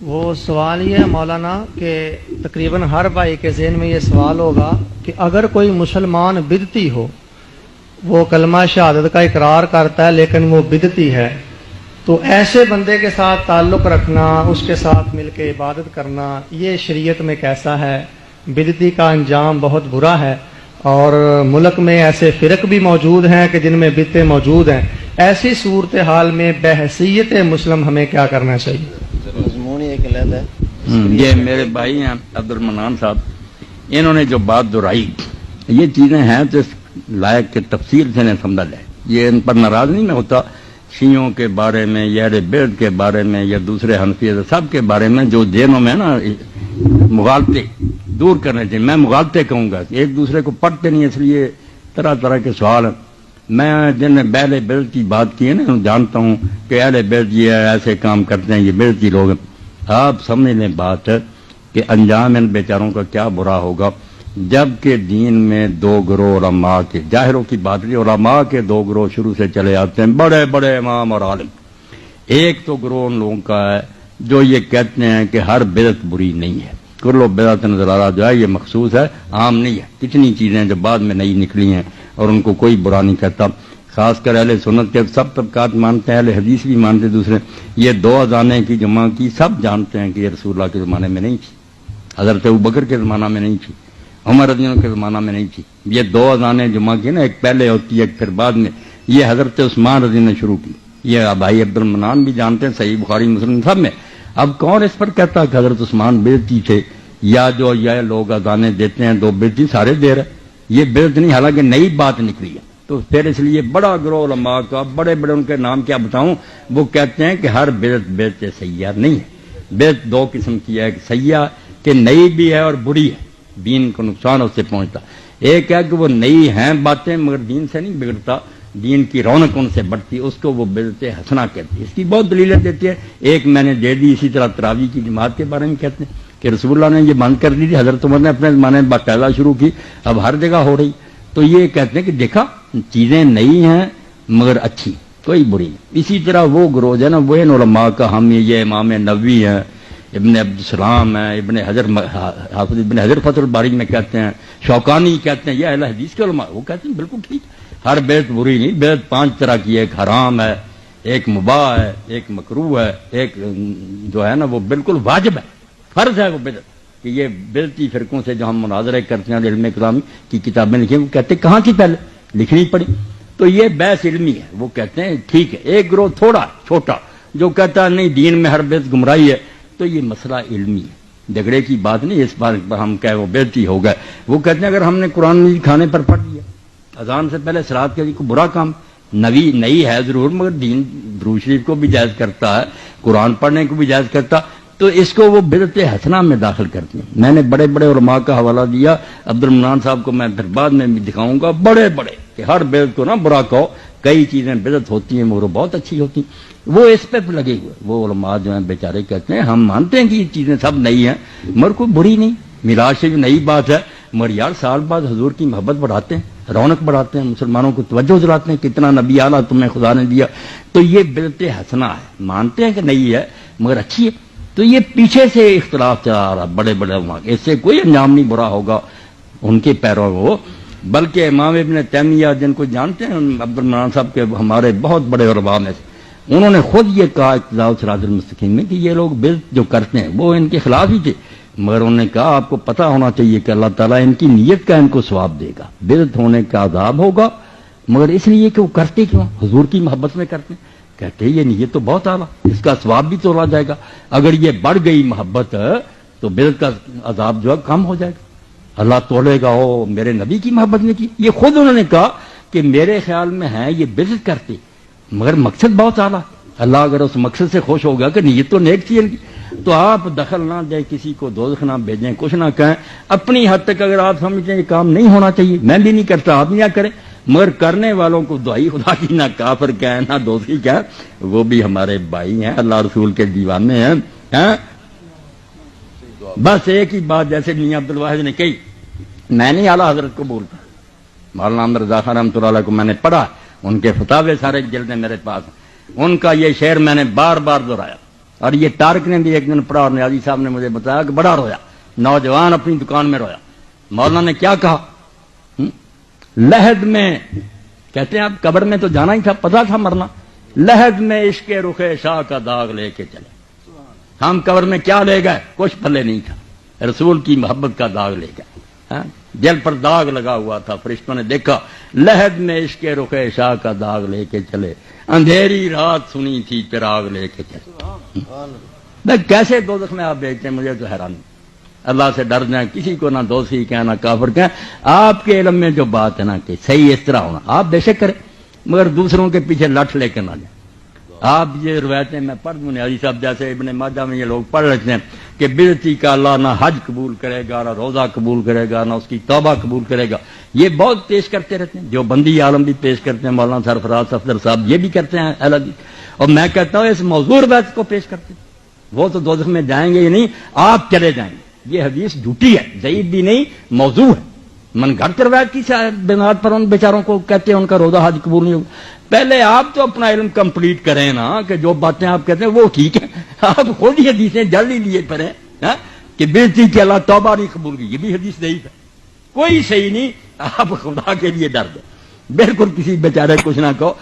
وہ سوال یہ ہے مولانا کہ تقریباً ہر بھائی کے ذہن میں یہ سوال ہوگا کہ اگر کوئی مسلمان بدعتی ہو، وہ کلمہ شہادت کا اقرار کرتا ہے لیکن وہ بدعتی ہے، تو ایسے بندے کے ساتھ تعلق رکھنا، اس کے ساتھ مل کے عبادت کرنا، یہ شریعت میں کیسا ہے؟ بدعتی کا انجام بہت برا ہے، اور ملک میں ایسے فرق بھی موجود ہیں کہ جن میں بدعتیں موجود ہیں۔ ایسی صورتحال میں بحیثیت مسلم ہمیں کیا کرنا چاہیے؟ مضمون ہی ایک علیحدہ ہے۔ یہ میرے بھائی ہیں عبد المنان صاحب، انہوں نے جو بات دہرائی، یہ چیزیں ہیں تو اس لائق کے تفصیل سے نہیں سمجھا جائے۔ یہ ان پر ناراض نہیں میں ہوتا، شیعوں کے بارے میں یا اہل بیت کے بارے میں یا دوسرے حنفی سب کے بارے میں جو ذہنوں میں نا مغالطے دور کرنے چاہیے۔ میں مغالطے کہوں گا، ایک دوسرے کو پڑھتے نہیں، اس لیے طرح طرح کے سوال ہیں۔ میں جن نے اہل بیت کی بات کی ہے نا، جانتا ہوں کہ اہل بیت یہ ایسے کام کرتے ہیں، یہ بیتی لوگ ہیں۔ آپ سمجھ لیں بات ہے کہ انجام ان بیچاروں کا کیا برا ہوگا، جبکہ دین میں دو گروہ علماء کے، ظاہروں کی بات نہیں، علماء کے دو گروہ شروع سے چلے آتے ہیں، بڑے بڑے امام اور عالم۔ ایک تو گروہ ان لوگوں کا ہے جو یہ کہتے ہیں کہ ہر بدعت بری نہیں ہے، کل بدعت نظرارہ جو ہے یہ مخصوص ہے، عام نہیں ہے۔ کتنی چیزیں جو بعد میں نئی نکلی ہیں اور ان کو کوئی برا نہیں کہتا۔ خاص کر اہل سنت کے سب طبقات مانتے ہیں، اہل حدیث بھی مانتے، دوسرے یہ دو اذانیں کی جمع کی سب جانتے ہیں کہ یہ رسول اللہ کے زمانے میں نہیں تھی، حضرت ابوبکر کے زمانہ میں نہیں تھی، عمر رضی اللہ عنہ کے زمانہ میں نہیں تھی۔ یہ دو اذانیں جمع کی نا، ایک پہلے ہوتی ہے ایک پھر بعد میں، یہ حضرت عثمان رضی اللہ نے شروع کی۔ یہ بھائی عبد المنان بھی جانتے ہیں، صحیح بخاری مسلم سب میں۔ اب کون اس پر کہتا کہ حضرت عثمان بدعتی تھے، یا جو یہ لوگ اذانیں دیتے ہیں دو بدعتی سارے دے رہے، یہ بدعت نہیں، حالانکہ نئی بات نکلی ہے۔ تو پھر اس لیے بڑا گروہ علماء کا، بڑے بڑے ان کے نام کیا بتاؤں، وہ کہتے ہیں کہ ہر بدعت بدعت سیاح نہیں ہے۔ بدعت دو قسم کی ہے، ایک سیاح کہ نئی بھی ہے اور بری ہے، دین کو نقصان اس سے پہنچتا۔ ایک ہے کہ وہ نئی ہیں باتیں مگر دین سے نہیں بگڑتا، دین کی رونق ان سے بڑھتی، اس کو وہ بدعت حسنہ کہتی ہے۔ اس کی بہت دلیلیں دیتی ہے، ایک میں نے دے دی، اسی طرح تراویح کی جماعت کے بارے میں کہتے ہیں کہ رسول اللہ نے یہ بند کر دی تھی، حضرت عمر نے اپنے زمانے میں باقاعدہ شروع کی، اب ہر جگہ ہو رہی۔ تو یہ کہتے ہیں کہ دیکھا چیزیں نئی ہیں مگر اچھی، کوئی بری نہیں۔ اسی طرح وہ گروہ ہے نا، وہ ان علماء کا ہم یہ امام نووی ہیں، ابن عبدالسلام ہیں، ابن حجر حافظ ابن حجر فتح الباری میں کہتے ہیں، شوکانی کہتے ہیں، یہ اہل حدیث کے علماء وہ کہتے ہیں بالکل ٹھیک، ہر بیت بری نہیں، بیت 5 طرح کی ہے، ایک حرام ہے، ایک مباح ہے، ایک مکروہ ہے، ایک جو ہے نا وہ بالکل واجب ہے، فرض ہے وہ بدعت۔ کہ یہ بدعتی فرقوں سے جو ہم مناظرے کرتے ہیں، علم کلام کی کتابیں لکھی، وہ کہتے ہیں کہاں تھی پہلے، لکھنی پڑی۔ تو یہ بحث علمی ہے، وہ کہتے ہیں ٹھیک ہے۔ ایک گروہ تھوڑا چھوٹا جو کہتا ہے نہیں دین میں ہر بدعت گمراہی ہے، تو یہ مسئلہ علمی ہے، جھگڑے کی بات نہیں، اس بات پر ہم کہے وہ بدعتی ہو گئے۔ وہ کہتے ہیں اگر ہم نے قرآن مجید کھانے پر پڑھ لیا، اذان سے پہلے صلاۃ کے لیے کوئی برا کام نئی ہے ضرور، مگر دین درود شریف کو بھی جائز کرتا ہے، قرآن پڑھنے کو بھی جائز کرتا، تو اس کو وہ بدعت حسنہ میں داخل کرتے ہیں۔ میں نے بڑے بڑے علماء کا حوالہ دیا، عبد المنان صاحب کو میں پھر بعد میں بھی دکھاؤں گا، بڑے بڑے کہ ہر بدعت کو نہ برا کہو، کئی چیزیں بدعت ہوتی ہیں مگر وہ بہت اچھی ہوتی ہیں، وہ اس پہ لگے ہوئے۔ وہ علماء جو ہیں بیچارے کہتے ہیں ہم مانتے ہیں کہ یہ چیزیں سب نئی ہیں مگر کوئی بری نہیں، میراث سے بھی نئی بات ہے، مگر یار سال بعد حضور کی محبت بڑھاتے ہیں، رونق بڑھاتے ہیں، مسلمانوں کو توجہ دلاتے ہیں، کتنا نبی اعلیٰ تمہیں خدا نے دیا، تو یہ بدعت حسنہ ہے، مانتے ہیں کہ نئی ہے مگر اچھی ہے۔ تو یہ پیچھے سے اختلاف چلا آ رہا، بڑے بڑے علماء، اس سے کوئی انجام نہیں برا ہوگا ان کے پیروں کو، بلکہ امام ابن تیمیہ جن کو جانتے ہیں عبد المنان صاحب کے، ہمارے بہت بڑے علماء میں سے، انہوں نے خود یہ کہا اقتداء الصراط المستقیم میں کہ یہ لوگ بدعت جو کرتے ہیں وہ ان کے خلاف ہی تھے، مگر انہوں نے کہا آپ کو پتہ ہونا چاہیے کہ اللہ تعالیٰ ان کی نیت کا ان کو ثواب دے گا، بدعت ہونے کا عذاب ہوگا مگر اس لیے کہ وہ کرتے کیوں، حضور کی محبت میں کرتے ہیں۔ کہتے ہیں یہ نیت تو بہت اعلیٰ، اس کا ثواب بھی تولا جائے گا، اگر یہ بڑھ گئی محبت تو بدعت کا عذاب جو ہے کم ہو جائے گا، اللہ تولے گا او میرے نبی کی محبت نے کی۔ یہ خود انہوں نے کہا کہ میرے خیال میں ہے یہ بدعت کرتے مگر مقصد بہت اعلیٰ، اللہ اگر اس مقصد سے خوش ہوگا کہ نیت تو نیک تھی ان کی، تو آپ دخل نہ دیں، کسی کو دوزخ نہ بھیجیں، کچھ نہ کہیں، اپنی حد تک اگر آپ سمجھتے ہیں یہ کام نہیں ہونا چاہیے، میں بھی نہیں کرتا آپ نہ کریں، مگر کرنے والوں کو دعائی خدا کی نہ کافر کہیں نہ دوستی کہیں، وہ بھی ہمارے بھائی ہیں، اللہ رسول کے دیوانے ہیں۔ بس ایک ہی بات جیسے میاں عبد الواحد نے کہی، میں نہیں اعلیٰ حضرت کو بولتا، مولانا احمد رضا خان رحمۃ اللہ علیہ کو میں نے پڑھا، ان کے فتاوے سارے جلدیں میرے پاس ہیں، ان کا یہ شعر میں نے بار بار دہرایا اور یہ طارق نے بھی ایک دن پڑھا اور نیازی صاحب نے مجھے بتایا کہ بڑا رویا، نوجوان اپنی دکان میں رویا۔ مولانا نے کیا کہا؟ لحد میں، کہتے ہیں اب قبر میں تو جانا ہی تھا، پتا تھا مرنا، لحد میں عشق رخ شاہ کا داغ لے کے چلے۔ ہم قبر میں کیا لے گئے؟ کچھ پلے نہیں تھا، رسول کی محبت کا داغ لے گئے۔ ہاں؟ دل پر داغ لگا ہوا تھا، فرشتوں نے دیکھا، لحد میں عشق رخ شاہ کا داغ لے کے چلے، اندھیری رات سنی تھی چراغ لے کے چلے۔ میں کیسے دوزخ میں آپ بیچتے ہیں، مجھے تو حیران۔ اللہ سے ڈر جائیں، کسی کو نہ دوষی کہیں نہ کافر کہیں۔ آپ کے علم میں جو بات ہے نا کہ صحیح اس طرح ہونا، آپ بے شک کریں، مگر دوسروں کے پیچھے لٹ لے کے نہ جائیں۔ آپ یہ روایتیں میں پڑھ دوں، نیازی صاحب جیسے ابن ماجہ میں یہ لوگ پڑھ رہتے ہیں کہ بدعتی کا اللہ نہ حج قبول کرے گا، نہ روزہ قبول کرے گا، نہ اس کی توبہ قبول کرے گا۔ یہ بہت پیش کرتے رہتے ہیں، جو بندی عالم بھی پیش کرتے ہیں، مولانا سرفراز صفدر صاحب یہ بھی کرتے ہیں اہل حدیث۔ اور میں کہتا ہوں اس موضوع روایت کو پیش کرتے ہیں، وہ تو دوزخ میں جائیں گے ہی نہیں، آپ چلے جائیں گے۔ یہ حدیث جھوٹی ہے، ضعیف بھی نہیں، موضوع ہے۔ من گھڑت روایت کی بنیاد پر ان بیچاروں کو کہتے ہیں ان کا روزہ حج قبول نہیں ہوگا۔ پہلے آپ تو اپنا علم کمپلیٹ کریں نا، کہ جو باتیں آپ کہتے ہیں وہ ٹھیک ہے، آپ خود ہی حدیثیں جل ہی لیے پڑے کہ بےزتی کی اللہ توبہ نہیں قبول کی، یہ بھی حدیث ضعیف ہے، کوئی صحیح نہیں۔ آپ خدا کے لیے ڈر دیں، بالکل کسی بیچارے کچھ نہ کہو۔